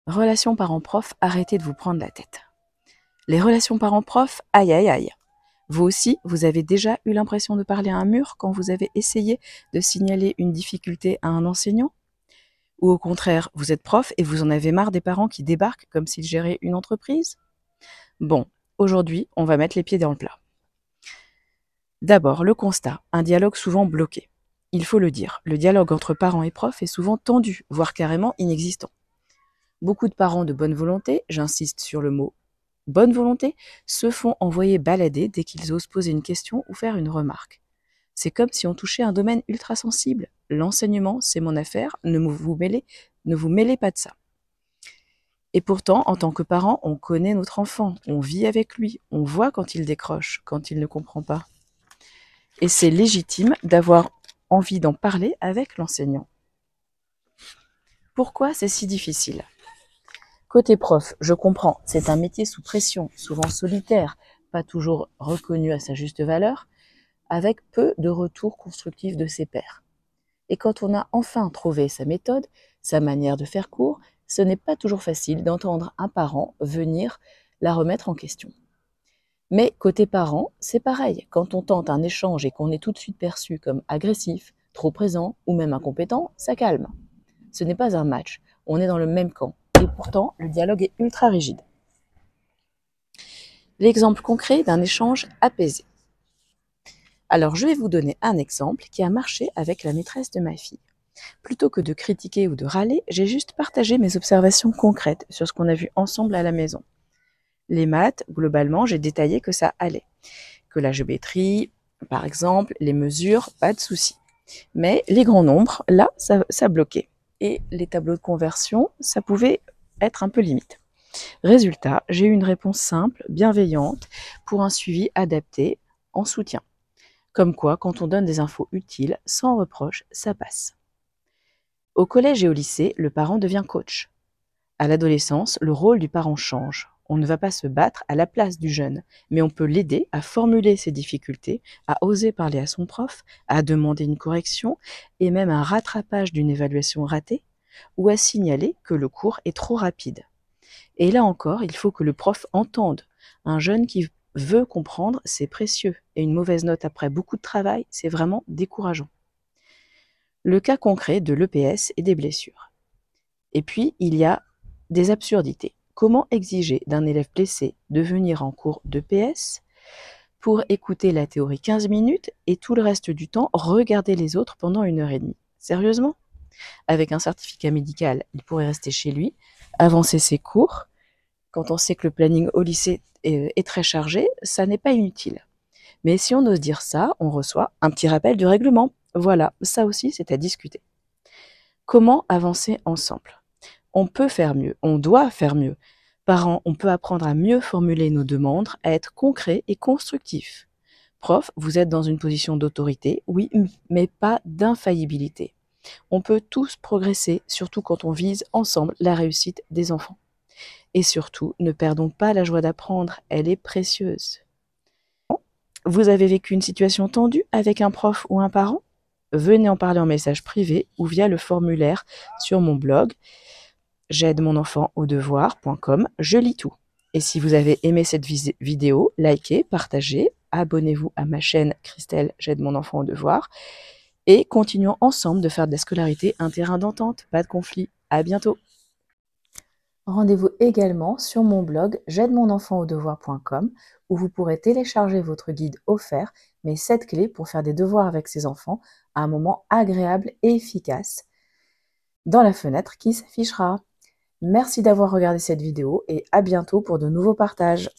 Relations parents-prof, arrêtez de vous prendre la tête. Les relations parents-prof, aïe aïe aïe. Vous aussi, vous avez déjà eu l'impression de parler à un mur quand vous avez essayé de signaler une difficulté à un enseignant? Ou au contraire, vous êtes prof et vous en avez marre des parents qui débarquent comme s'ils géraient une entreprise? Bon, aujourd'hui, on va mettre les pieds dans le plat. D'abord, le constat, un dialogue souvent bloqué. Il faut le dire, le dialogue entre parents et profs est souvent tendu, voire carrément inexistant. Beaucoup de parents de bonne volonté, j'insiste sur le mot bonne volonté, se font envoyer balader dès qu'ils osent poser une question ou faire une remarque. C'est comme si on touchait un domaine ultra sensible. L'enseignement, c'est mon affaire, ne vous mêlez pas de ça. Et pourtant, en tant que parent, on connaît notre enfant, on vit avec lui, on voit quand il décroche, quand il ne comprend pas. Et c'est légitime d'avoir envie d'en parler avec l'enseignant. Pourquoi c'est si difficile ? Côté prof, je comprends, c'est un métier sous pression, souvent solitaire, pas toujours reconnu à sa juste valeur, avec peu de retours constructifs de ses pairs. Et quand on a enfin trouvé sa méthode, sa manière de faire cours, ce n'est pas toujours facile d'entendre un parent venir la remettre en question. Mais côté parent, c'est pareil, quand on tente un échange et qu'on est tout de suite perçu comme agressif, trop présent ou même incompétent, ça calme. Ce n'est pas un match, on est dans le même camp. Et pourtant, le dialogue est ultra rigide. L'exemple concret d'un échange apaisé. Alors, je vais vous donner un exemple qui a marché avec la maîtresse de ma fille. Plutôt que de critiquer ou de râler, j'ai juste partagé mes observations concrètes sur ce qu'on a vu ensemble à la maison. Les maths, globalement, j'ai détaillé que ça allait. Que la géométrie, par exemple, les mesures, pas de souci. Mais les grands nombres, là, ça bloquait. Et les tableaux de conversion, ça pouvait être un peu limite. Résultat, j'ai eu une réponse simple, bienveillante, pour un suivi adapté, en soutien. Comme quoi, quand on donne des infos utiles, sans reproche, ça passe. Au collège et au lycée, le parent devient coach. À l'adolescence, le rôle du parent change. On ne va pas se battre à la place du jeune, mais on peut l'aider à formuler ses difficultés, à oser parler à son prof, à demander une correction et même un rattrapage d'une évaluation ratée, ou à signaler que le cours est trop rapide. Et là encore, il faut que le prof entende. Un jeune qui veut comprendre, c'est précieux, et une mauvaise note après beaucoup de travail, c'est vraiment décourageant. Le cas concret de l'EPS et des blessures. Et puis, il y a des absurdités. Comment exiger d'un élève blessé de venir en cours d'EPS pour écouter la théorie 15 minutes et tout le reste du temps regarder les autres pendant 1 heure et demie? Sérieusement? Avec un certificat médical, il pourrait rester chez lui, avancer ses cours. Quand on sait que le planning au lycée est très chargé, ça n'est pas inutile. Mais si on ose dire ça, on reçoit un petit rappel du règlement. Voilà, ça aussi c'est à discuter. Comment avancer ensemble? On peut faire mieux, on doit faire mieux. Parents, on peut apprendre à mieux formuler nos demandes, à être concret et constructif. Prof, vous êtes dans une position d'autorité, oui, mais pas d'infaillibilité. On peut tous progresser, surtout quand on vise ensemble la réussite des enfants. Et surtout, ne perdons pas la joie d'apprendre, elle est précieuse. Vous avez vécu une situation tendue avec un prof ou un parent? Venez en parler en message privé ou via le formulaire sur mon blog j'aide-mon-enfant-au-devoir.com, je lis tout. Et si vous avez aimé cette vidéo, likez, partagez, abonnez-vous à ma chaîne Christelle J'aide mon enfant au devoir et continuons ensemble de faire de la scolarité un terrain d'entente, pas de conflit. À bientôt. Rendez-vous également sur mon blog j'aide-mon-enfant-au-devoir.com où vous pourrez télécharger votre guide offert, mes 7 clés pour faire des devoirs avec ses enfants à un moment agréable et efficace dans la fenêtre qui s'affichera. Merci d'avoir regardé cette vidéo et à bientôt pour de nouveaux partages.